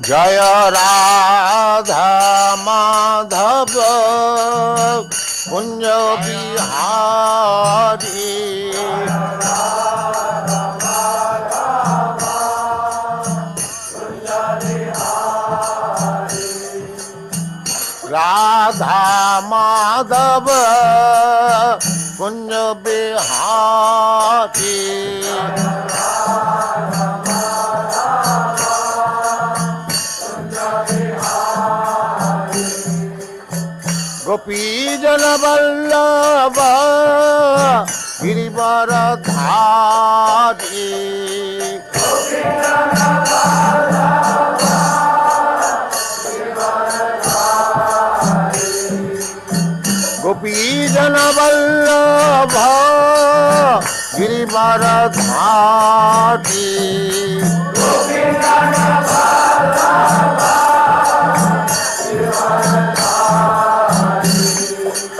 जय राधा माधव कुंज बिहारी राधा माधव कुंज बिहारी गोपी जन वल्लभ गिरिवर धारी गोपी जन वल्लभ गिरिवर धारी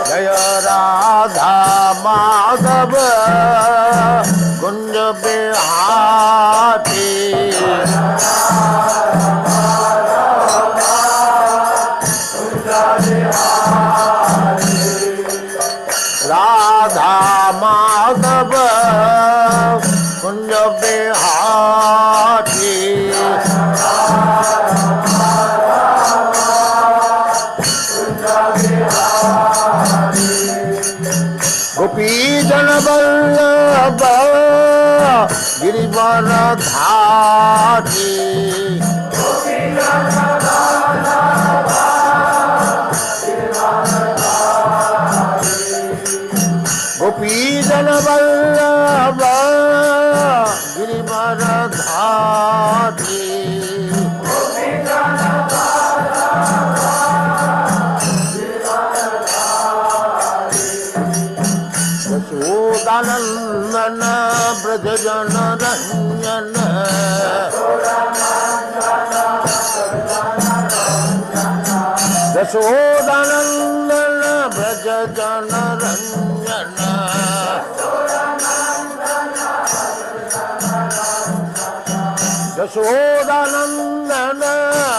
जय राधा माधव कुंज बिहारी राधा माधव कुंज बिहारी गोपी जन वल्लभ गिरिवर धारी गोपी जन वल्लभ गिरिवर धारी यशोदानंदन ब्रज जन रंजन यशोदानंदन ब्रज जन रंजन यशोदानंदन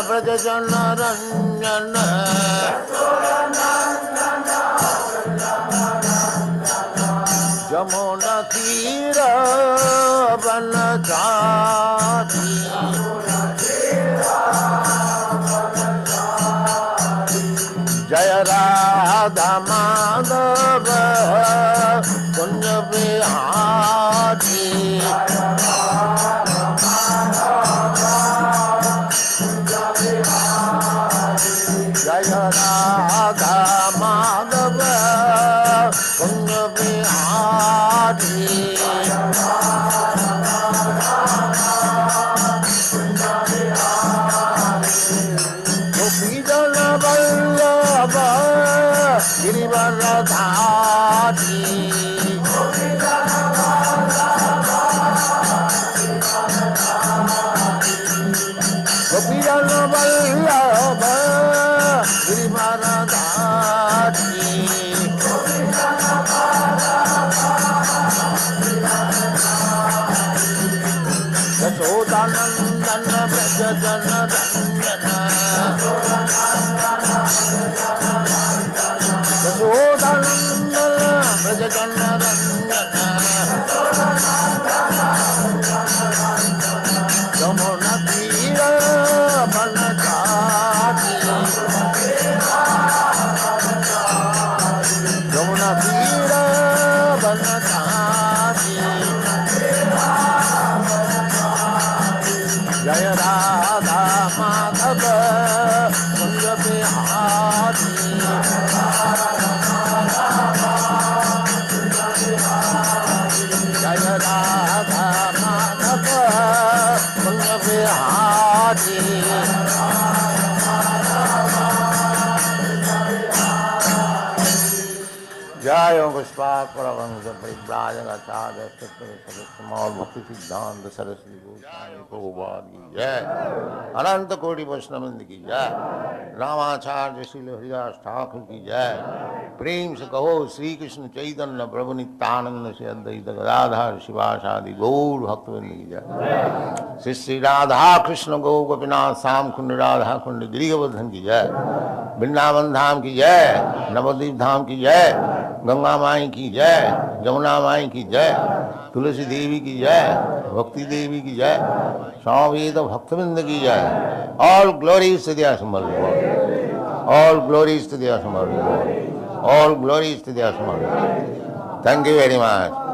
ब्रज जन रंजन जमुना तीर बनचारी जय राधा माधव कुंज बिहारी जय राधा माधव कुंज बिहारी गोपी जन वल्लभ गिरिवर धारी गोपी जन वल्लभ गिरिवर धारी यशोदानंदन ब्रज जन रंजन यशोदानंदन ब्रज जन रंजन जमुना तीर बनचारी जमुना तीर बनचारी जय राधा माधव कुंज बिहारी जय पुष्पाक परमहंस परिव्राजकाचार्य सतमौल भक्ति सिद्धांत सरस्वती गोस्वामी प्रभुपाद की जय। अनंत कोटि वैष्णववृंद की जय। रामाचार्य श्रील हरिदास ठाकुर की जय। प्रेम से कहो श्री कृष्ण चैतन्य प्रभु नित्यानंद से अद्वैत गदाधर शिवासादि गौर भक्तवृंद की जय। श्री श्री राधा कृष्ण गौ गोपीनाथ श्याम कुंड राधा कुंड गिरिवर्धन की जय। वृंदावन धाम की जय। नवद्वीप धाम की जय। गंगा माई की जय। जमुना माई की जय। तुलसी देवी की जय। भक्ति देवी की जय। स्वामी भक्तवृंद की जय। All glories to the assembled God. All glories to the assembled God. All glories to the assembled God. Thank you very much.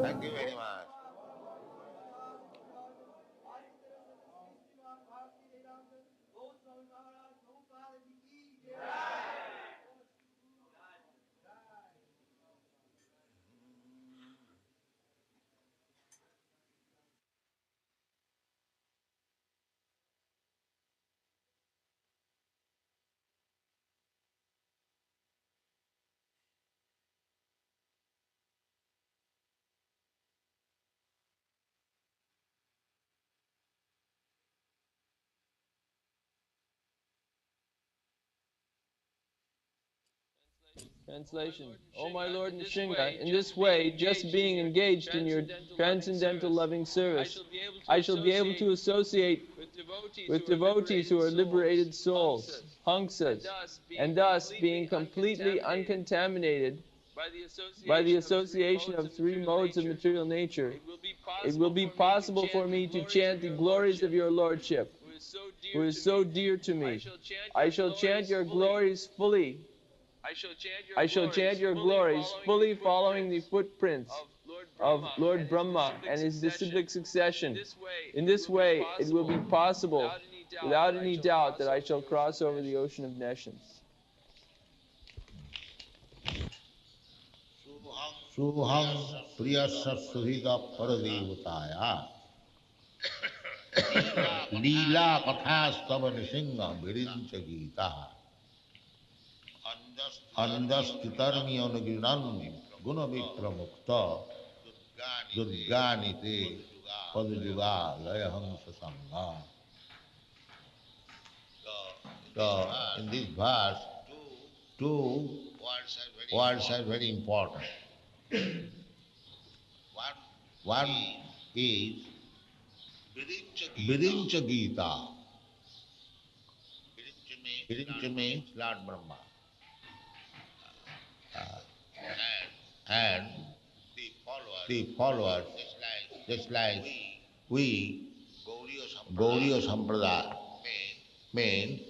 Thank you very much. Translation. O my Lord Nrsimha, in this way, just being engaged in your transcendental loving service, I shall be able to associate with devotees who are liberated souls, Hangsas, and thus, being completely uncontaminated by the association of three modes of material nature, it will be possible for me to chant the glories of your Lordship, who is so dear to me. I shall chant your glories fully. I shall chant your glories fully following the footprints of Lord Brahma and his disciplic succession. In this way, it will be possible, without any doubt, that I shall cross over the ocean of nations. Suham priyasa suhita paradevutaya Leela kathastava nishinga virincha gita Andastitarmi anuginan gunavipramukta Durganite padujuga layahamsa sangha. So, in this verse, two words are very important. One is Virincha Gita. Virincha means Lord Brahma. And the followers, just like we, Gauriya Sampradaya, means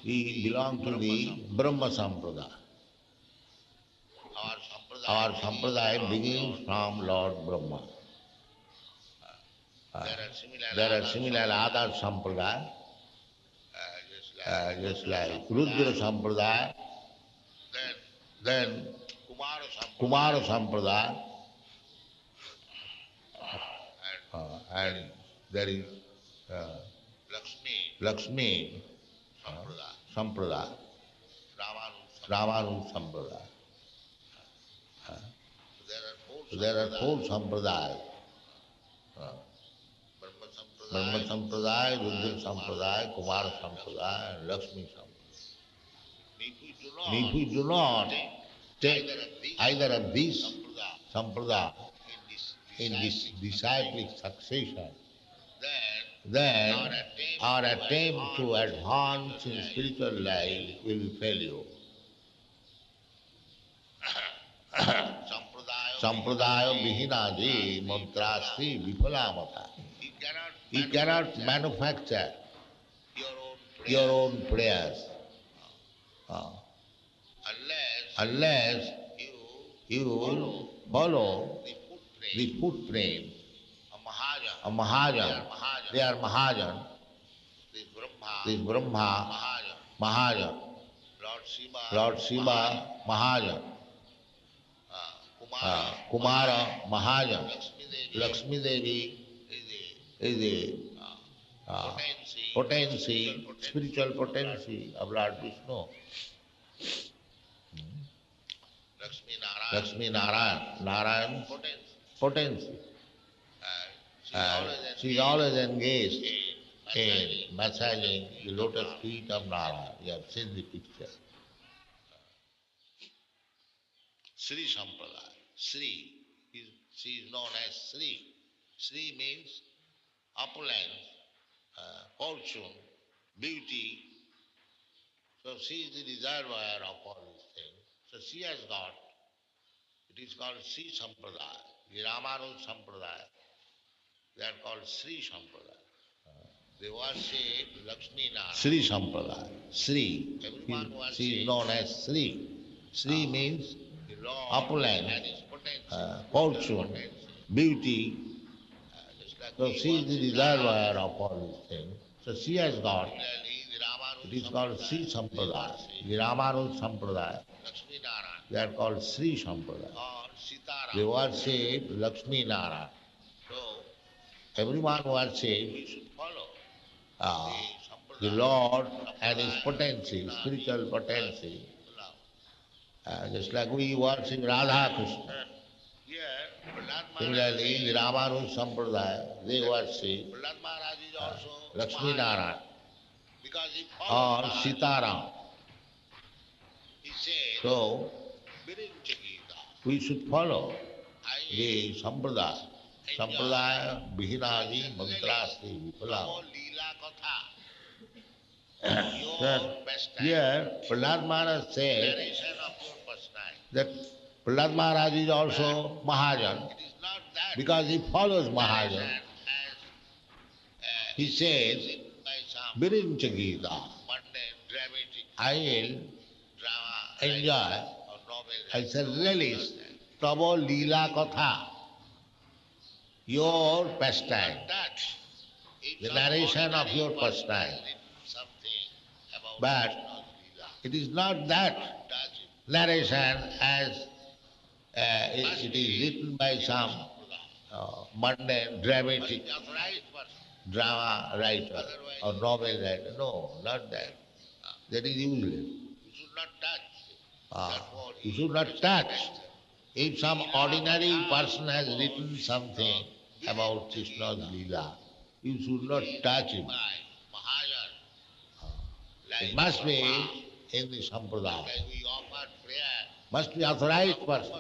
we belong to the Brahma Sampradaya. Our Sampradaya begins from Lord Brahma. There are similar other Sampradaya, just like Rudra Sampradaya, then Kumara Sampradaya, and there is Lakshmi Sampradaya, Ramanu Sampradaya. So there are four Sampradayas. Brahma Sampradaya, Rudra Sampradaya, Kumara Sampradaya, and Lakshmi Sampradaya. And if we do not take either of these Sampradaya in this disciplic succession, then our attempt to advance in spiritual life will fail you. Sampradaya Vihinadi Mantrasti Vipalamata. You cannot manufacture your own prayers unless you follow the footprint of Mahajan. They are Mahajan. This Brahma Mahajan, Lord Shiva Mahajan, Kumara Mahajan, Lakshmi Devi is the uh, potency, spiritual potency of Lord Vishnu. Lakshmi Narayan, Narayan's potency. She is always engaged in massaging the lotus feet of Narayan. You have seen the picture. Sri Sampradaya. She is known as Sri. Sri means opulence, fortune, beauty. So she is the reservoir of all these things. So she has got, it is called Sri Sampradaya, the Ramanuja Sampradaya. They are called Sri Sampradaya. They worship Lakshmi Narayan. Sri Sampradaya. Sri. She is known as Sri. Sri means opulence, fortune, beauty. So she is the reservoir of all these things. So she has got, it is called Sri Sampradaya, the Ramanuja Sampradaya. They are called Sri Sampradaya. They worship Lakshmi Narayan. Everyone worships the Lord and his potency, spiritual potency. Just like we worship Radha Krishna. Similarly, the Ramanuja Sampradaya, they worship Lakshmi Narayan or Sitaram. So, we should follow the Sampradaya. Sampradaya Bihinaji Mantrasti Vipalam. Here, Prahlad Maharaj said that Prahlad Maharaj is also Mahajan because he follows Mahajan. He says, Virincha Gita, I will enjoy, I shall relish Tavo Leela Katha, your pastime, the narration of your pastime. But it is not that narration as it is written by some mundane, dramatic drama writer or novel writer. No, not that. That is useless. You should not touch. If some ordinary person has written something about Krishna's Leela, you should not touch it. It must be in the Sampradaya. Must be authorized person.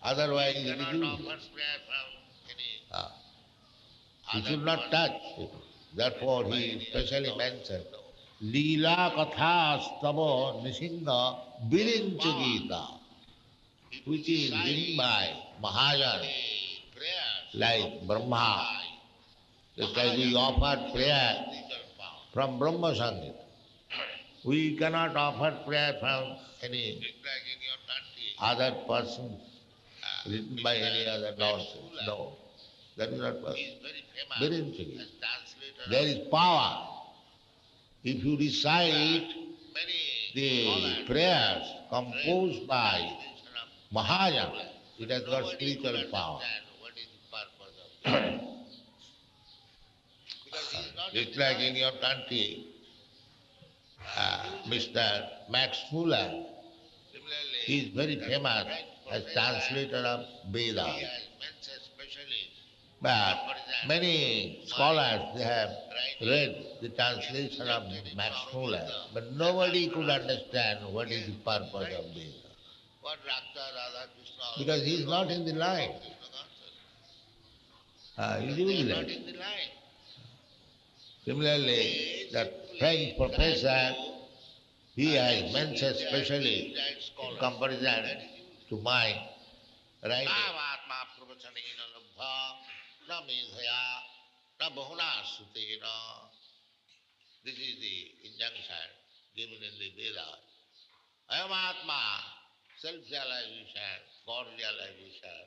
Otherwise it is useless. You should not touch it. Therefore he specially mentioned Leela Katha Stava Nishinga Virincha Gita, which is written by Mahajan, like Brahma. Just like we offer prayer from Brahma Sangita. We cannot offer prayer from any other person written by any other nonsense. No, that is not possible. Virincha Gita. There is power. If you recite the prayers composed by Mahajan, it has got spiritual power. Just like in your country, Mr. Max Muller, he is very famous as translator of Vedas. But many scholars, they have read the translation of Max Muller, but nobody could understand what is the purpose of Veda. Because he is not in the line. He is useless. Similarly, that French professor, he has mentioned specially in comparison to mine, right? This is the injunction given in the Vedas. Ayamatma, self-realization, God-realization.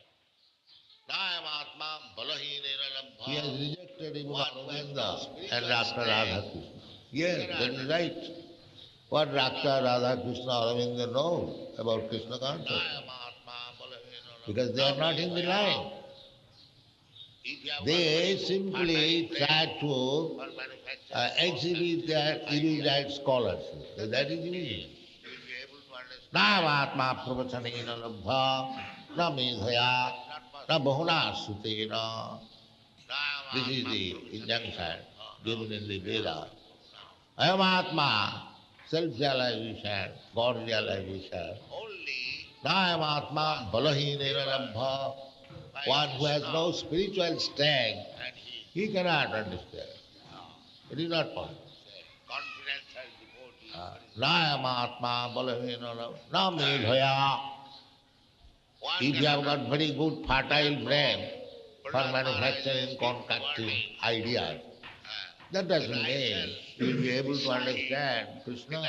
Nayamatma balahinena labha. He has rejected even Arvinda and Dr. Radha Krishna. Yes, that is right. What Dr. Radha Krishna Aravinda knows about Krishna consciousness? Because they are not in the line. They simply try to exhibit their erudite scholarship. So that is easy. Nāvatmā pravachanena labdha, na medhaya, na bahuna sutena. This is the injunction given in the Veda. Ayamatma, self-realization, God-realization. Nayamatma balahinena labdha. One who has no spiritual strength, he cannot understand. It is not possible. Nayamatma balahinena labdha, na medhaya. If you have got very good fertile brain for manufacturing, concocting ideas, that doesn't mean you will be able to understand Krishna.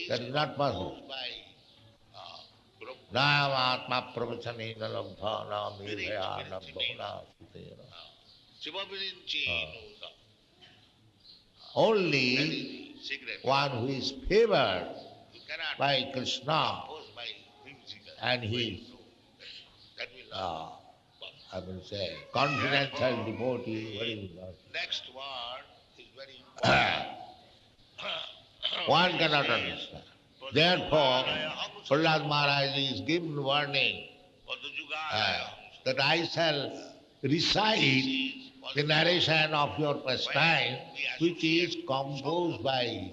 That is not possible. Nāvatmā pravachanena labdha na medhaya na bahuna sutena. Only one who is favored by Krishna and his, I will say, confidential devotee, what is that? Next word is very important. One cannot understand. Therefore, Prahlad Maharaj is given warning that I shall recite the narration of your pastime, which is composed by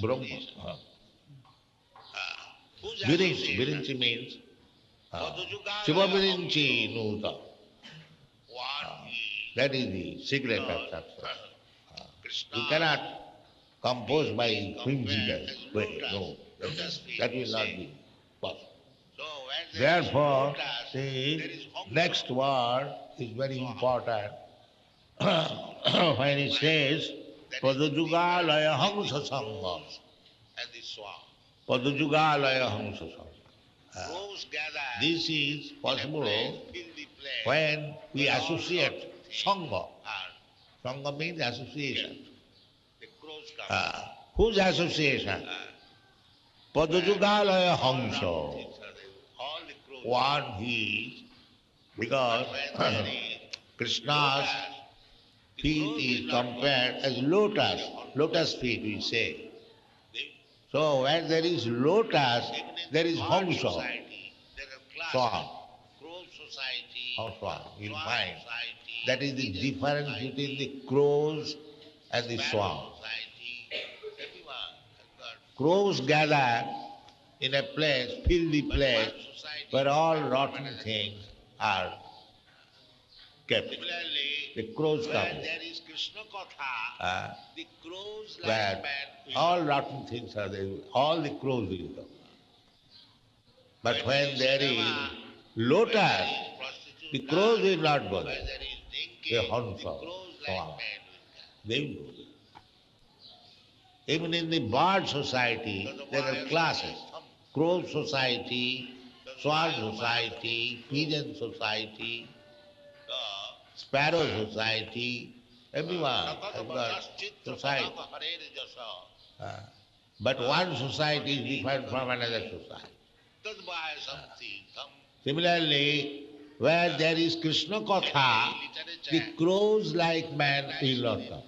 Brahma. Virinchi means Shiva Virinchi Nuta. That is the secret of success. You cannot compose by whimsical way. No, that will not be possible. Therefore, the next word is very important. When it says, Padajugalaya Hamsa Sangha. Padajugalaya Hamsa Sangha. This is possible when we associate Sangha. Sangha means association. Whose association? Padajugalaya Hamsa. One he is, because Krishna's feet is compared as lotus feet we say. So when there is lotus, there is Hamsa, swan. Hamsa, you find. That is the difference between the crows and the swan. Crows gather in a place, filthy place, where all rotten things are kept. The crows come. Where all rotten things are there, all the crows will come. But when there is lotus, the crows will not go there. They hunt for swan. They will go there. Even in the bird society, there are classes. Crow society, swan society, pigeon society, sparrow society, everyone has got society. But one society is different from another society. Similarly, where there is Krishna Katha, the crows like man will not come.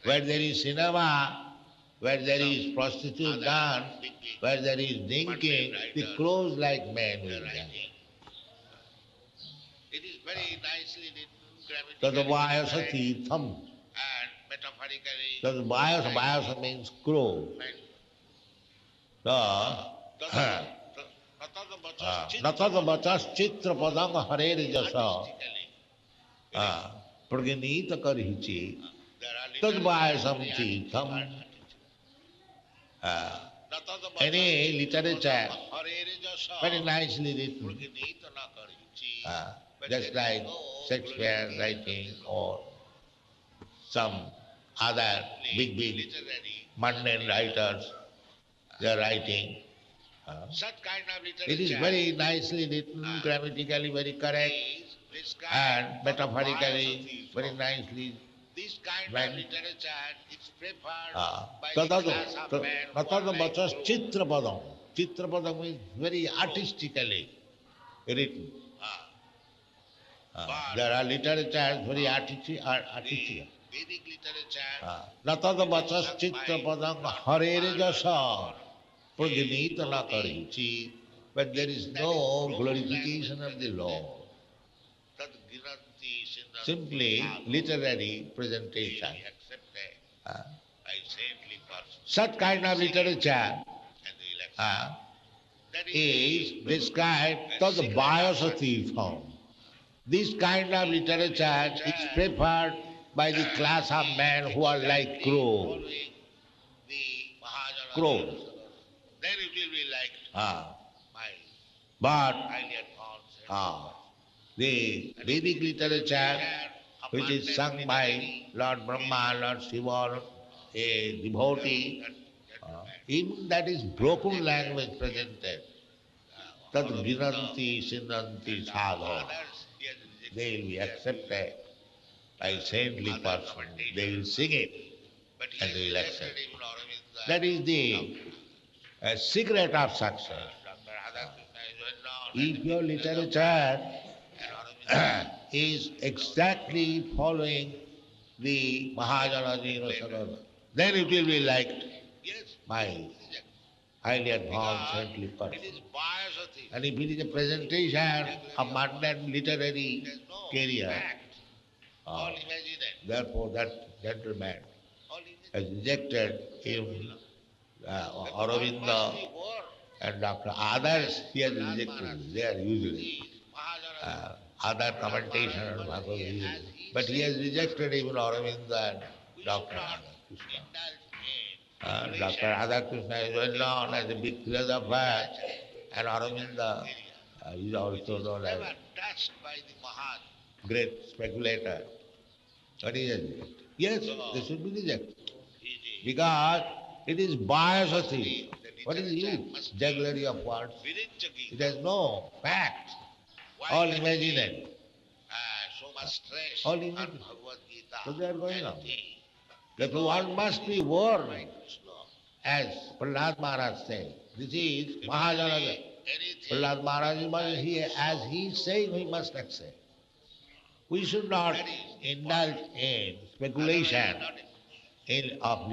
Where there is cinema, where there is prostitute dance, where there is drinking, the crows like men will dance. It is very nicely written. Tadavayasa tirtham. And metaphorically. Tadavayasa means crow. Natadavachas chitra padanga hare jasa. Praganita karhichi. Tadavayasam tirtham. Any literature, very nicely written, just like Shakespeare writing or some other big mundane writers, they are writing. It is very nicely written, grammatically very correct, and metaphorically very nicely. This kind of literature is preferred by the class of men. Natadavachas chitra padam. Chitrapadam is very artistically written. There are literatures very artistical. Natada vachas chitrapadam harere jasa prajanita na karichi. But there is no glorification of the Lord. Simply literary presentation. Such kind of literature is described as the biosati form. This kind of literature is preferred by the class of men who are like crows. Crows. Then it will be like but the Vedic literature, which is sung by Lord Brahma, Lord Shiva, a devotee, even that is broken language presented. Tad vinanti sinanti sadho. They will be accepted by saintly person. They will sing it and they will accept. That is the secret of success. If your literature is exactly following the Mahajana Sarada, then it will be liked by highly advanced saintly person. And if it is a presentation of mundane literary career, therefore that gentleman has rejected him, Aurobindo and Dr. Others, he has rejected. They are usually other commentation on Bhagavad Gita. But he has rejected even Aurobindo and Dr. Krishna. Dr. Radhakrishna is well known as a big philosopher, and Aurobindo is also known as great speculator. But he is rejected. Yes, they should be rejected. Because it is biasati. What is it? Jugglery of words. It has no fact. All imaginary. All imaginary. So they are going on. Therefore one must be warned. As Prahlad Maharaj said, this is Mahajana. Prahlad Maharaj, as he is saying, we must accept. We should not indulge in speculation of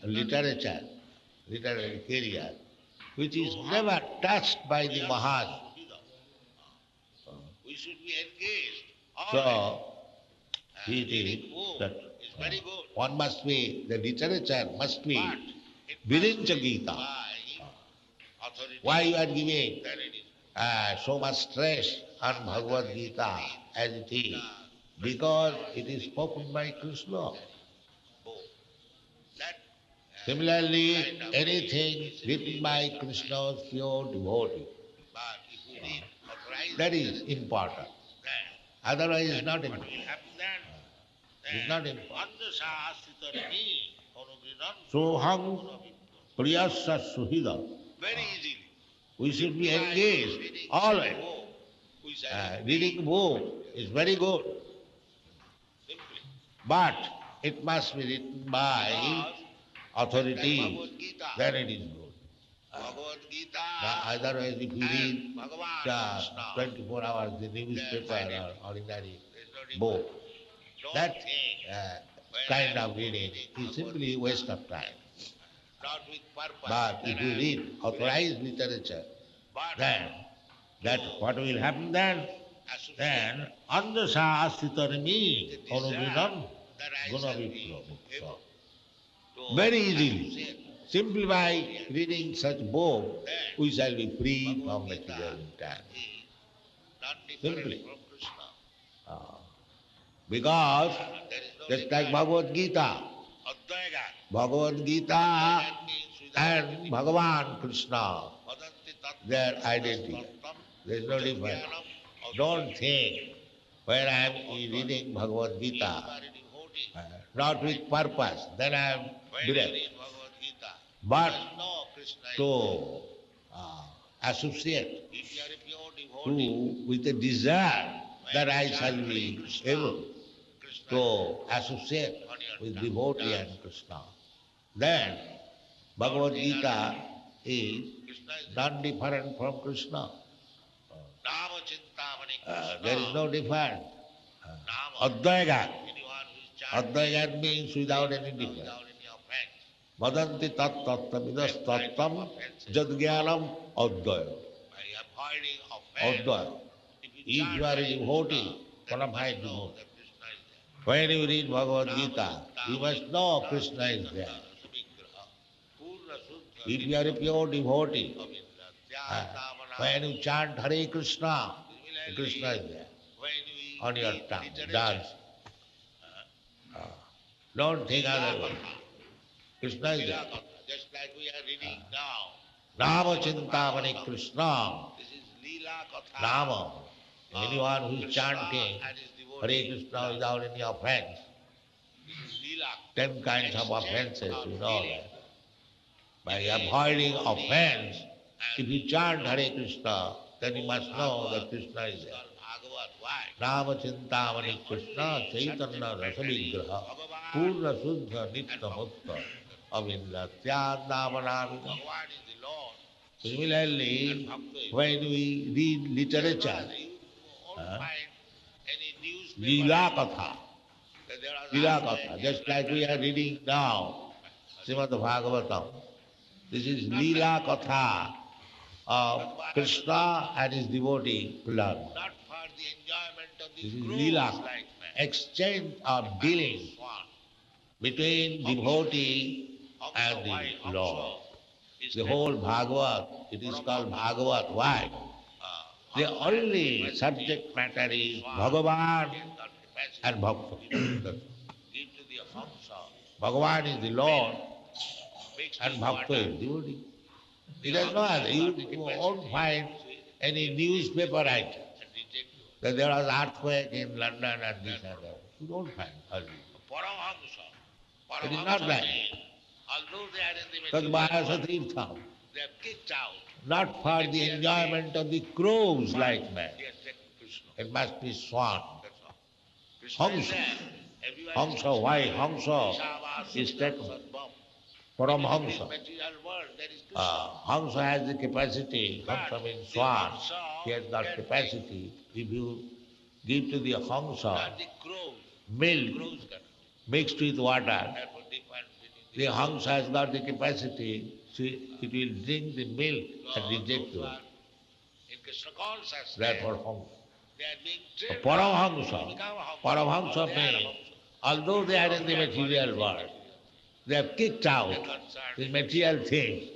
literature, literary career, which is never touched by the Mahaj. So, it is that one must be, the literature must be Virincha Gita. Why you are giving so much stress on Bhagavad Gita as it is? Because it is spoken by Krishna. Similarly, anything written by Krishna's pure devotee, that is important. Otherwise it's not important. It's not important. Soham priyasa suhida. Very easily. We should be engaged always. Reading book is very good. But it must be written by authority, then it is good. Otherwise, if you read 24 hours the newspaper or ordinary book, that kind of reading is simply a waste of time. But if you read authorized literature, then that what will happen then? Then andasa asitarami anuvinam gunavipra. Very easily, simply by reading such book, we shall be free from material intent. Simply. Because just like Bhagavad Gita and Bhagavan Krishna, they are identical. There is no difference. Don't think when I am reading Bhagavad Gita, not with purpose, then I am direct. But to associate with a desire that I shall be able to associate with devotee and Krishna, then Bhagavad Gita is not different from Krishna. There is no difference. Advaigat. Advaigat means without any difference. Vadanti tat tatta vidas tattam jadgyanam advaya. Advaya. If you are a devotee, bona fide devotee, when you read Bhagavad Gita, you must know Krishna is there. If you are a pure devotee, when you chant Hare Krishna, Krishna is there on your tongue, dance. Don't think otherwise. Krishna is there. Just like we are reading now. Nama Chintamani Krishna. Nama. Anyone who is chanting Hare Krishna without any offense. 10 kinds of offenses, you know that. By avoiding offense, if you chant Hare Krishna, then you must know that Krishna is there. Nama Chintamani Krishna Chaitanya Rasa Vigraha Purna Suddha Nitya Mutta Avindatya Namanamina. Similarly, when we read literature, Leela Katha, Leela Katha, just like we are reading now, Srimad Bhagavatam, this is Leela Katha of Krishna and his devotee Prahlad. This is Leela, exchange or dealing between devotee and the Lord. The whole Bhagavat, it is called Bhagavat. Why? The only subject matter is Bhagavan and Bhakta. Bhagavan is the Lord and Bhakta is devotee. It is no other. You won't find any newspaper item that there was earthquake in London and this and that. You don't find early. It is not like Tadbhayasa Tirtham. Not for the enjoyment of the crows like man. It must be swan. Hamsa. Hamsa, why? Hamsa is taken. Paramhamsa. Hamsa has the capacity, Hamsa means swan, he has got capacity. If you give to the Hamsa milk mixed with water, the Hamsa has got the capacity, it will drink the milk and reject it. Therefore Hamsa. Paramhamsa. Paramhamsa means, although they are in the material world, they have kicked out the material things,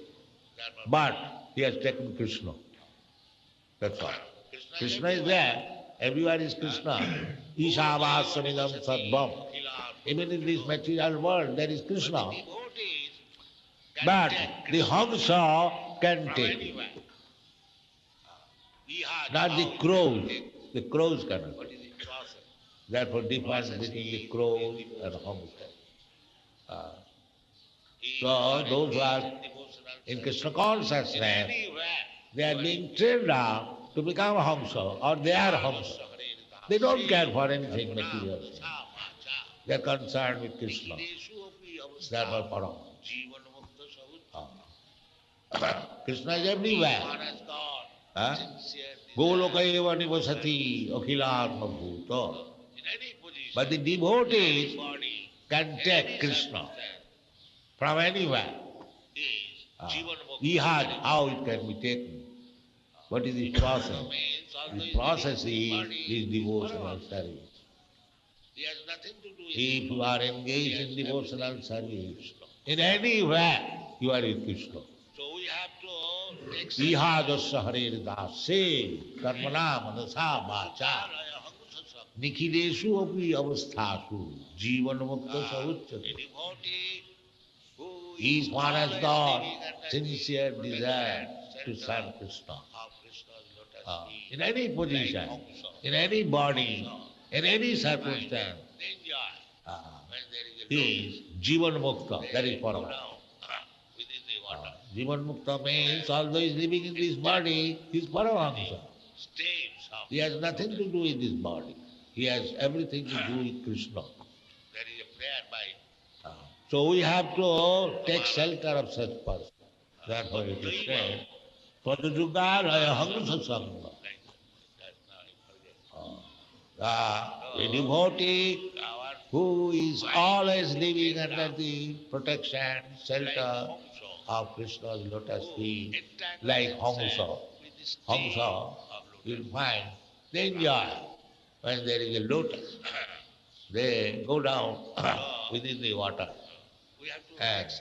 but he has taken Krishna. That's all. Krishna is there. Everywhere is Krishna. Ishavassamidam sadvam. Even in this material world, there is Krishna. But the Hamsa can take it. Not the crows. The crows cannot. Therefore, difference between the crows and Hamsa. So those who are in Krishna consciousness, they are being trained up to become a Hamsa, or they are Hamsa. They don't care for anything material. They are concerned with Krishna. Therefore Param. Krishna is everywhere. Golokaiva nivasati akhilatma bhuta. But the devotees can take Krishna from anywhere. Jihad, how it can be taken? What is the process? The process is this devotional service. If you are engaged in devotional service, in anywhere you are with Krishna. Ihadasya Hare Dase Karmana Manasa Vacha Nikhilesu api avasthasu Jivan Mukta Sahuchate. Each one has got sincere desire to serve Krishna. In any position, in any body, in any circumstance, he is Jivan Mukta, that is Parama. Jivan Mukta means, although he is living in this body, he is Paramahamsa. He has nothing to do with this body. He has everything to do with Krishna. So we have to take shelter of such person. Therefore it is said, Padajugaraya Hamsa Sangha. The devotee who is always living under the protection, shelter of Krishna's lotus feet, like Hamsa. Hamsa, you'll find they enjoy when there is a lotus. They go down within the water and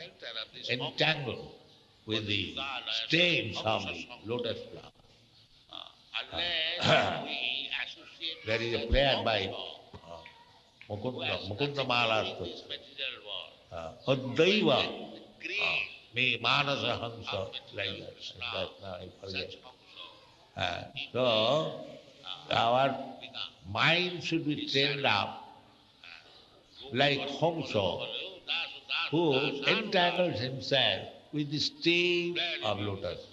entangled with the stems of the lotus flower. There is a prayer by Mukunda Maharaj, Adaiva, me Manasa Hansa, like that, now I forget. So, our mind should be trained up like Hamsa, who entangles himself with the stem of lotus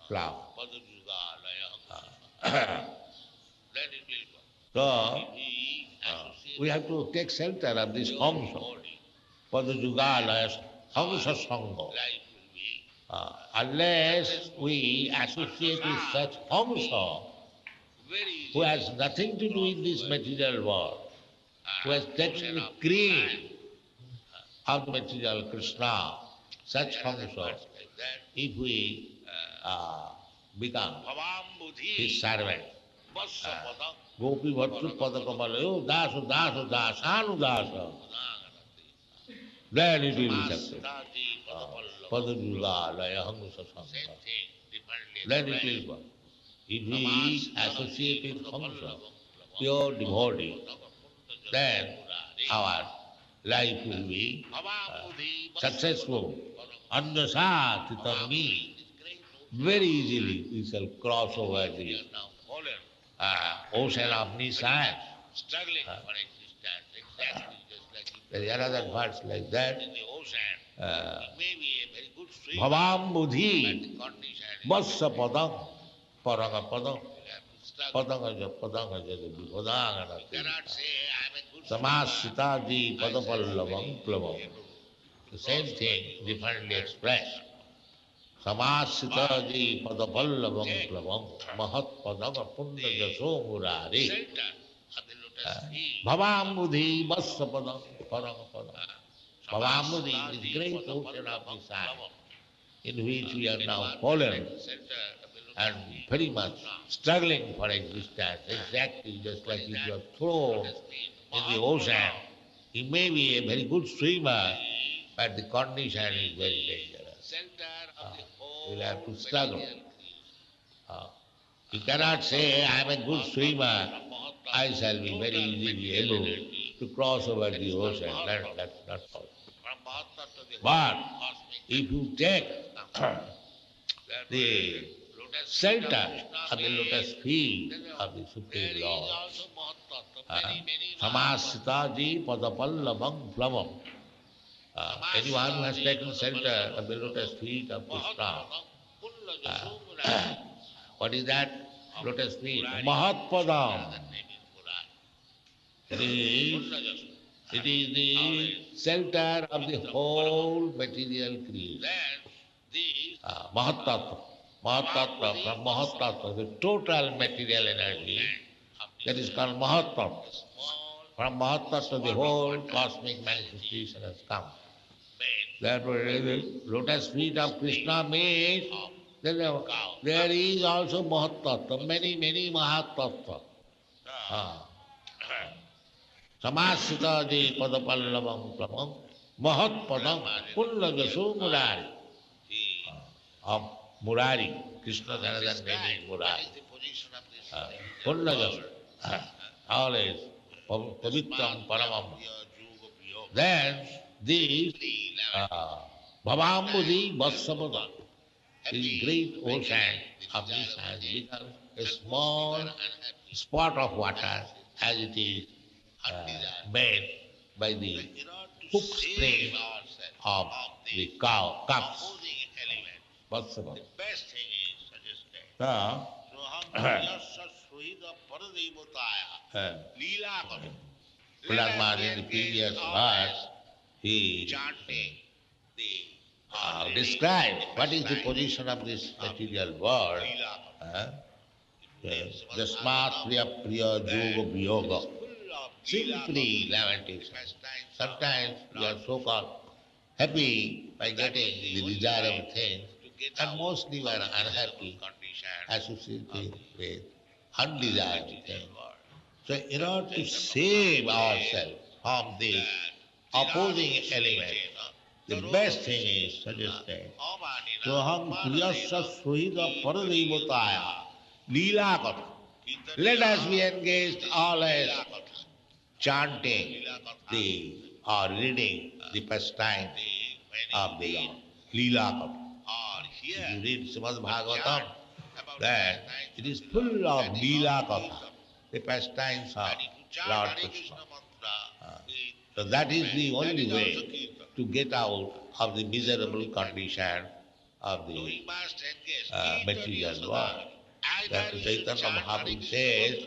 flower. So, we have to take shelter of this Hamsa, Padajugalaya Hamsa Sangha. Unless we associate with such Hamsa, who has nothing to do with this material world, who has taken the creed of the material Krishna, such Hamsa, if we become his servant, Gopi Vatsu Padakamalu, Dasa Dasa Dasanu Dasa, then it will be success. Padajuga Laya Hamsa Sangha. Then it will work. If we associate with Hamsa, pure devotee, then our life will be successful. Andasatitami. Very easily we shall cross over the ocean of Nissan. There is another verse like that. Bhavam buddhi vassa padam paranga padam padangaja padangaja vipadaganati samasitaji padapallavam plavam. The same thing differently expressed. Samasitaji padapallavam plavam mahat padama punda jaso murari. Bhavam buddhi vassa padam paranga padam. Bhavam buddhi is the great ocean of desire, in which we are now fallen and very much struggling for existence, exactly just like if you are thrown in the ocean. He may be a very good swimmer, but the condition is very dangerous. You will have to struggle. You cannot say, I am a good swimmer, I shall be very easily able to cross over the ocean. That's not possible. But if you take the shelter of the lotus feet of the Supreme Lord, Samasitaji Padapallamam Plavam, anyone who has taken shelter of the lotus feet of Krishna, what is that lotus feet? Mahatpadam. It is the center of the whole material creation. Mahatattva. Mahatattva, from Mahatattva, the total material energy, that is called Mahatattva. From Mahatattva, the whole cosmic manifestation has come. Therefore, the lotus feet of Krishna means there is also Mahatattva, many Mahatattva. Samasitaji padapallavam plamam mahat padam pullagaso murari. Of Murari, Krishna's another name is Murari. Pullagas, always pavitram paramam. Then this Bhavambudhi Vassavada, the great ocean of this has become a small spot of water as it is made by the hook spring of the cow cups. Vassava. The best thing is suggested. Prahlad in the previous verse, he chanting the describe what is the position of this material world. uh, Jasmat Priya Priya Yoga Viyoga. Simply lamentation. Sometimes we are so called happy by getting the desirable things, and mostly we are unhappy associated with undesirable things. So, in order to save ourselves from this opposing element, the best thing is suggested. Soham priyasya suhida paradevotaya leela katha. Let us be engaged always chanting the or reading the pastime of the Lord. Leela katha. If you read Srimad Bhagavatam, then it is full of Leela Katha, the pastimes of Lord Krishna. So that is the only way to get out of the miserable condition of the material world. That Chaitanya Mahaprabhu says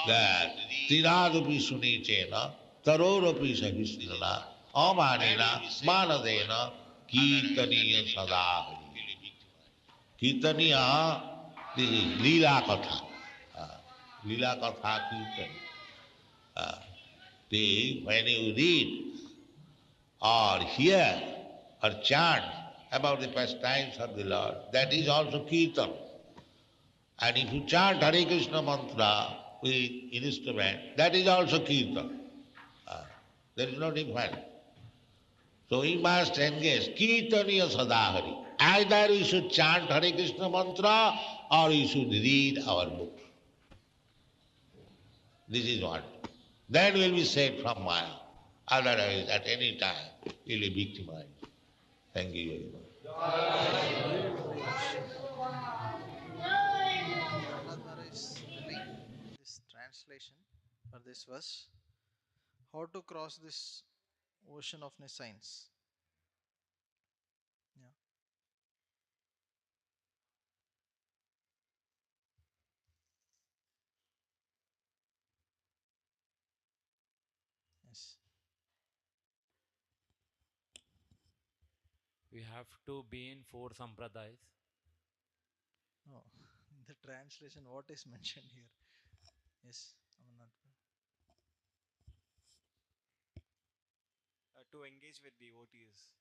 that Tiradupi Sunichena, Tarorupi Sahisnana, Amanina, Manadena, Kirtaniya Sadahari. Kirtaniya, this is Leela Katha. Leela Katha Kirtan. When you read or hear or chant about the pastimes of the Lord, that is also Kirtan. And if you chant Hare Krishna mantra with instrument, that is also Kirtan. There is no difference. So we must engage Kirtaniya Sadahari. Either we should chant Hare Krishna mantra or we should read our book. This is what. Then we'll be saved from Maya. Otherwise, at any time, we'll be victimized. Thank you very much. Prabhupada Maharaj is telling this translation for this verse how to cross this ocean of nescience. Yeah. Yes. We have to be in 4 sampradayas. No. In the translation, what is mentioned here? Yes. Amarnath. To engage with devotees,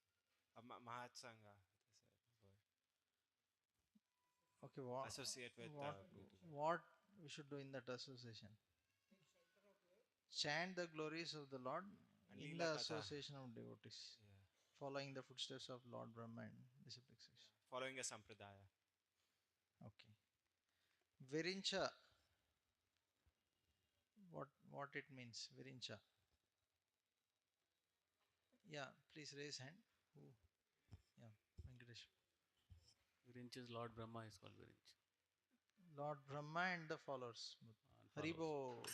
Mahatsanga, Okay. associate with What, Bhuti. what we should do in that association? Chant the glories of the Lord And in Leela the Katha. association of devotees, Yeah. following the footsteps of Lord Brahma and disciplics. Following a sampradaya. Okay. Virincha. What it means? Virincha. Yeah. Please raise hand. Who? Yeah. Venkatesh. Virinch is Lord Brahma is called Virinch. Lord Brahma and the followers. And Haribo.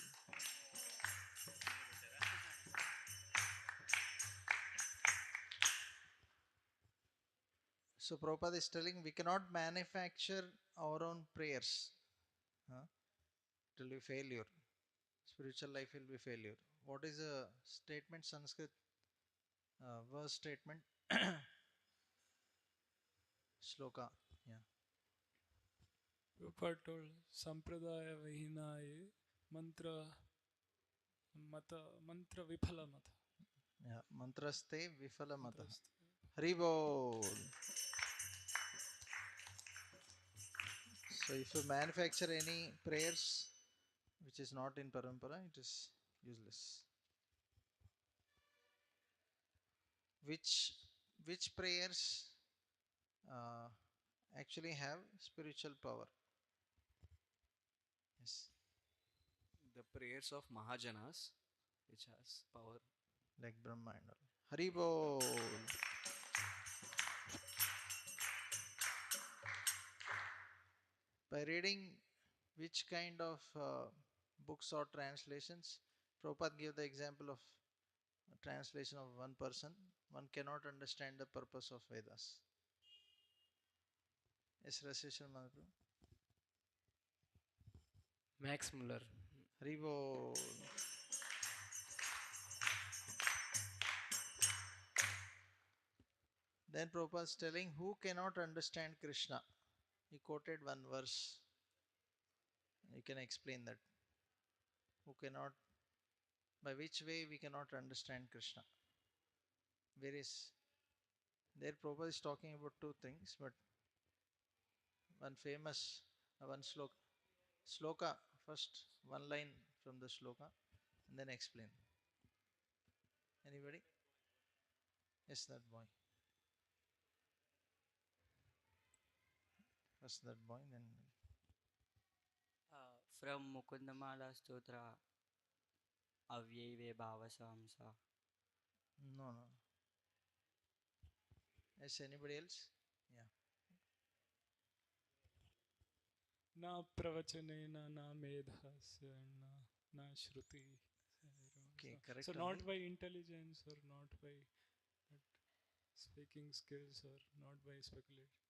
So Prabhupada is telling we cannot manufacture our own prayers. Huh? It will be failure. Spiritual life will be failure. What is a statement? Sanskrit verse statement. Shloka. Yeah. Prabhupada told Sampradaya Vihinaye Mantra Mantra Viphala Mata. Yeah. Mantraste Vifala Mata. Haribo. So if you manufacture any prayers which is not in parampara, it is useless. Which prayers actually have spiritual power? Yes. The prayers of Mahajanas, which has power. Like Brahma and all. Haribo. By reading which kind of books or translations, Prabhupada gave the example of a translation of one person. One cannot understand the purpose of Vedas. Yes, Raseshwar Mahaprabhu. Max Muller. Haribo. Then Prabhupada is telling who cannot understand Krishna. He quoted one verse. You can explain that. Who cannot, by which way we cannot understand Krishna. Various. There Prabhupada is talking about two things, but one famous, one sloka, first one line from the sloka, and then explain. Anybody? Yes, that boy. First that boy, then From Mukundamala Stotra Avyayve Bhavasamsa. no, no. Yes, anybody else? Yeah. Na pravachanena, na medhasya, na shruti. Okay, correct. So only. not by intelligence or not by speaking skills or not by speculation.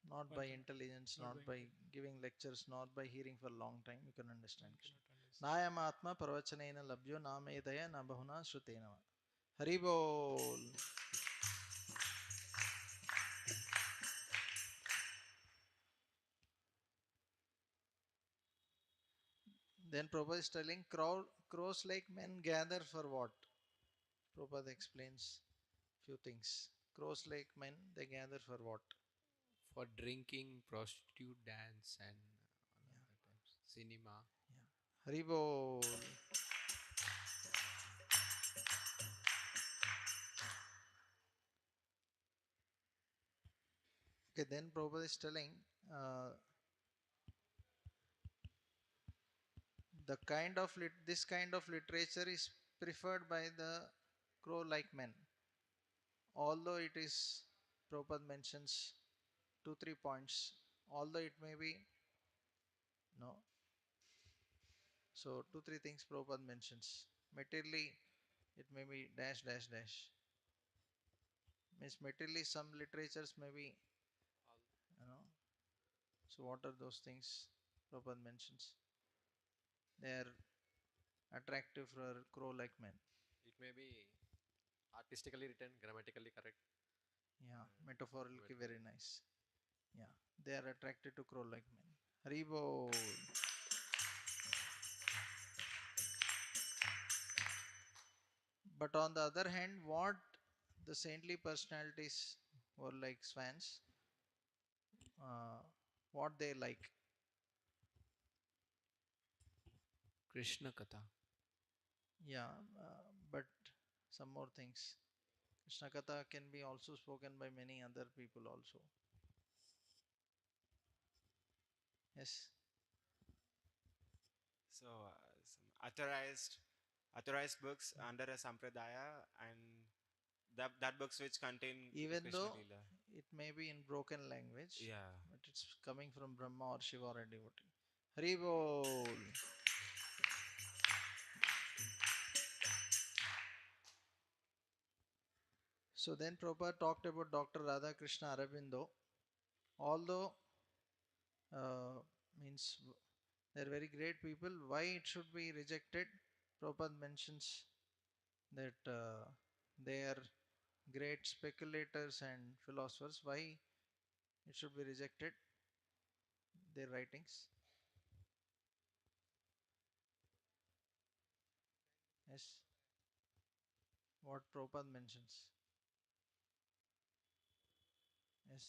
Not by intelligence, not by giving lectures, not by hearing for a long time, you can understand Krishna. Nayam Atma Pravachanena Labhyo Namedaya Nabhuna Shrutenava. Haribol. Then Prabhupada is telling crows like men gather for what? Prabhupada explains few things. Crows like men, they gather for what? For drinking, prostitute, dance, and other types. Cinema. Yeah. Haribol. Okay, then Prabhupada is telling this kind of literature is preferred by the crow-like men. Although it is, Prabhupada mentions 2-3 points. Although it may be no. So 2-3 things Prabhupada mentions. Materially, it may be dash dash dash. Means materially some literatures may be, you know. So what are those things Prabhupada mentions? They are attractive for crow-like men. It may be artistically written, grammatically correct. Yeah, metaphorically very nice. Yeah, they are attracted to crow-like men. Haribo. But on the other hand, what the saintly personalities were like swans, what they like? Krishna Katha. Yeah, but some more things. Krishna Katha can be also spoken by many other people also. Yes. So some authorized books under a sampradaya, and that books which contain Even Krishna though Leela. it may be in broken language, Yeah. but it's coming from Brahma or Shiva or a devotee. Haribol. So then Prabhupada talked about Dr. Radha Krishna Arabindo. Although means they're very great people, why it should be rejected? Prabhupada mentions that they are great speculators and philosophers. Why it should be rejected? Their writings. Yes. What Prabhupada mentions. Yes.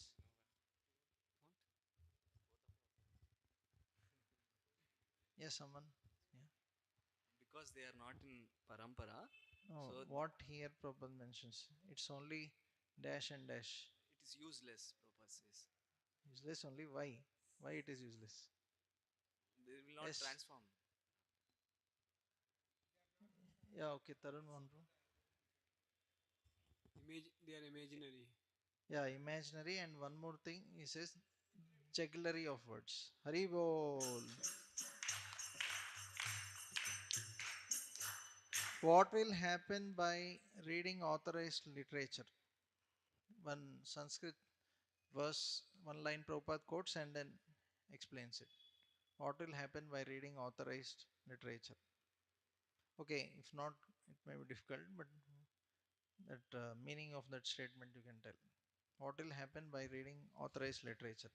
Yes, someone. Yeah. Because they are not in parampara. No, So what here Prabhupada mentions. It's only dash and dash. it is useless, Prabhupada says. Useless only. Why? Why it is useless? They will not Yes. transform. Yeah, okay, Tarun one bro. They are imaginary. Yeah, imaginary, and one more thing, he says jugglery of words. Haribol. What will happen by reading authorized literature? One Sanskrit verse, one line Prabhupada quotes and then explains it. What will happen by reading authorized literature? Okay, if not, it may be difficult, but that meaning of that statement you can tell. what will happen by reading authorized literature?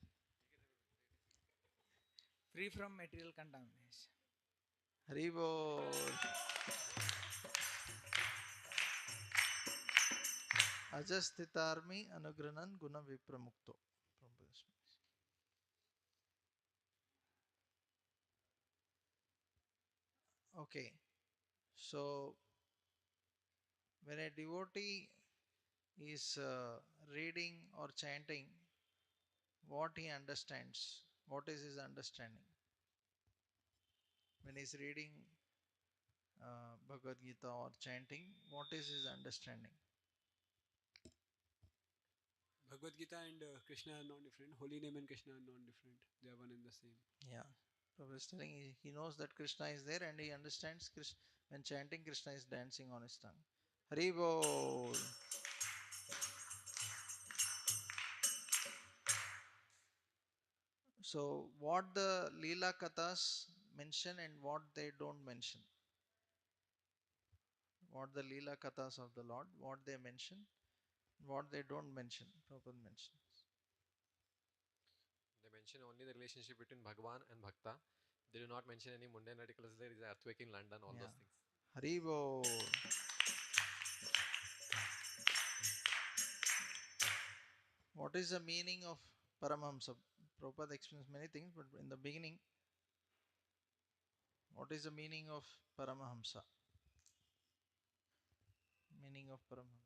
Free from material contamination. Haribo. Ajasthitarmi anugranan guna vipramukto. Okay, so when a devotee is reading or chanting, what he understands, what is his understanding? When he's reading Bhagavad Gita or chanting, what is his understanding? Bhagavad Gita and Krishna are not different. Holy name and Krishna are not different. They are one and the same. Yeah. Prabhupada is telling he knows that Krishna is there and he understands Krishna. When chanting, Krishna is dancing on his tongue. Haribo. So, what the Leela Kathas mention and what they don't mention? What the Leela Kathas of the Lord, what they mention, what they don't mention. Prabhupada mentions. They mention only the relationship between Bhagwan and Bhakta. They do not mention any mundane articles. There is an earthquake in London, all those things. Haribo. What is the meaning of Paramahamsa? Prabhupada explains many things, but in the beginning, what is the meaning of Paramahamsa? Meaning of Paramahamsa.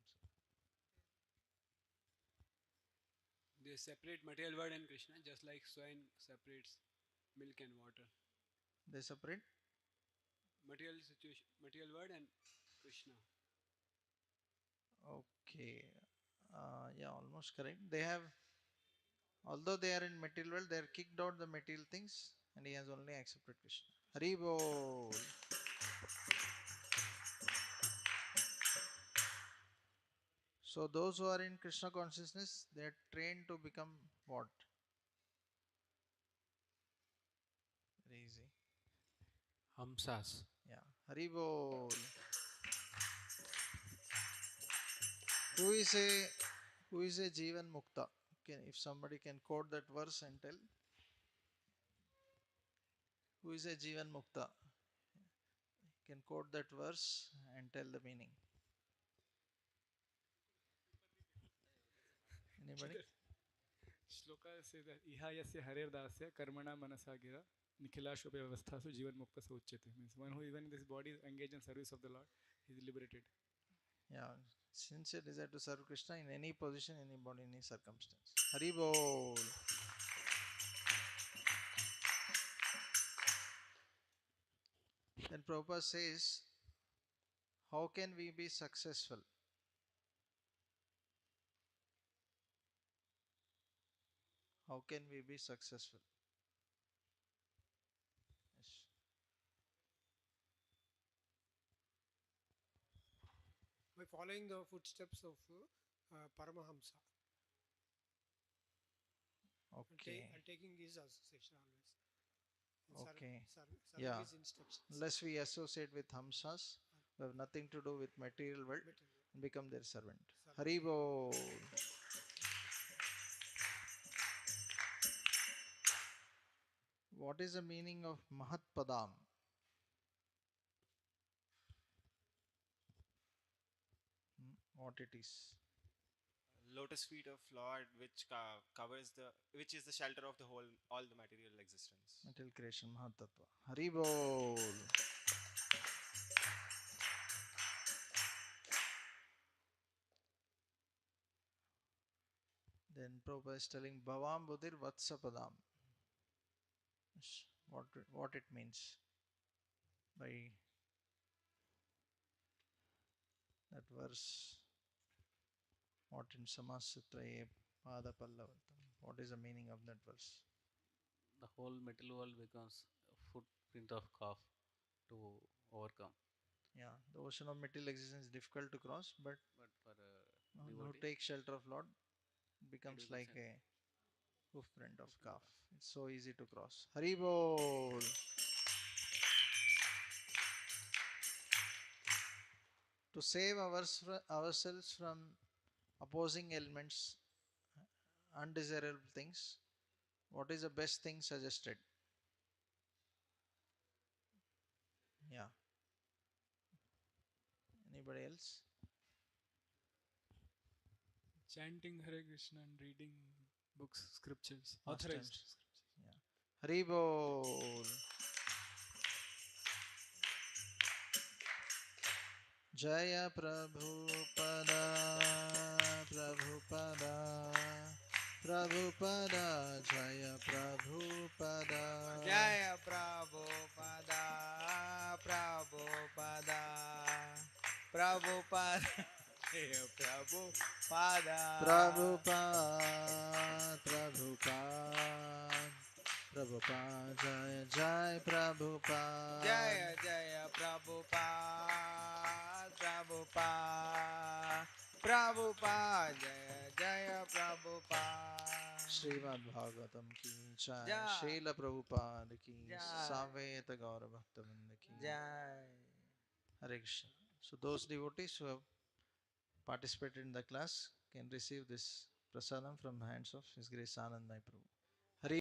They separate material world and Krishna just like swine separates milk and water. They separate? Material situation, material world and Krishna. Okay. Yeah, almost correct. They have, although they are in material world, they are kicked out the material things and he has only accepted Krishna. Haribo. So those who are in Krishna consciousness, they are trained to become what? Very easy. Hamsas. Yeah. Haribo. Who is a Jivan Mukta? If somebody can quote that verse and tell. Who is a Jivan Mukta? Can quote that verse and tell the meaning. Anybody? Shloka says that ihayasya harer dasya karmana manasa gira nikhilashope avasthasu jivan mukta sa uchyate. Means one who even in this body is engaged in service of the Lord, he is liberated. Yeah, sincere desire to serve Krishna in any position, any body, any circumstance. Haribol. Then Prabhupada says, how can we be successful? How can we be successful? Yes. By following the footsteps of Paramahamsa. Okay. And taking his association always. Okay. Serving Yeah. his instructions. Unless we associate with Hamsas, we have nothing to do with material world and become their servant. Haribo. What is the meaning of Mahat Padam? What it is? Lotus feet of Lord, which covers which is the shelter of the whole, all the material existence. Material creation, Mahatattva. Haribol. Then Prabhupada is telling Bhavam Buddhir Vatsapadam. What it means by that verse. What in Samassutraye Pada Pallavatam. What is the meaning of that verse? The whole material world becomes a footprint of calf to overcome. Yeah, the ocean of material existence is difficult to cross, but for who take shelter of Lord becomes like a hoofprint of calf. It's so easy to cross. Haribol. To save ourselves from opposing elements, undesirable things. What is the best thing suggested? Yeah. Anybody else? Chanting Hare Krishna and reading books, scriptures, Pastimes. authorized. Yeah. Hari Bol. Jaya Prabhupada, Prabhupada, Prabhupada, Jaya Prabhupada. Jaya Prabhupada, Prabhupada, Prabhupada, Jaya Prabhupada. Prabhupada, Prabhupada, Prabhupada, Jaya Jaya Prabhupada. Jaya Jaya Prabhupada, Prabhupada, Prabhupada, Jaya Jaya Prabhupada. Srimad Bhagavatam ki jai, Jai. Srila Prabhupada ki, Jai. Samveta Gaura Bhaktavinda ki. Jai. Hare Krishna. So those devotees who have participated in the class can receive this prasadam from the hands of His Grace Anand Mai Prabhu.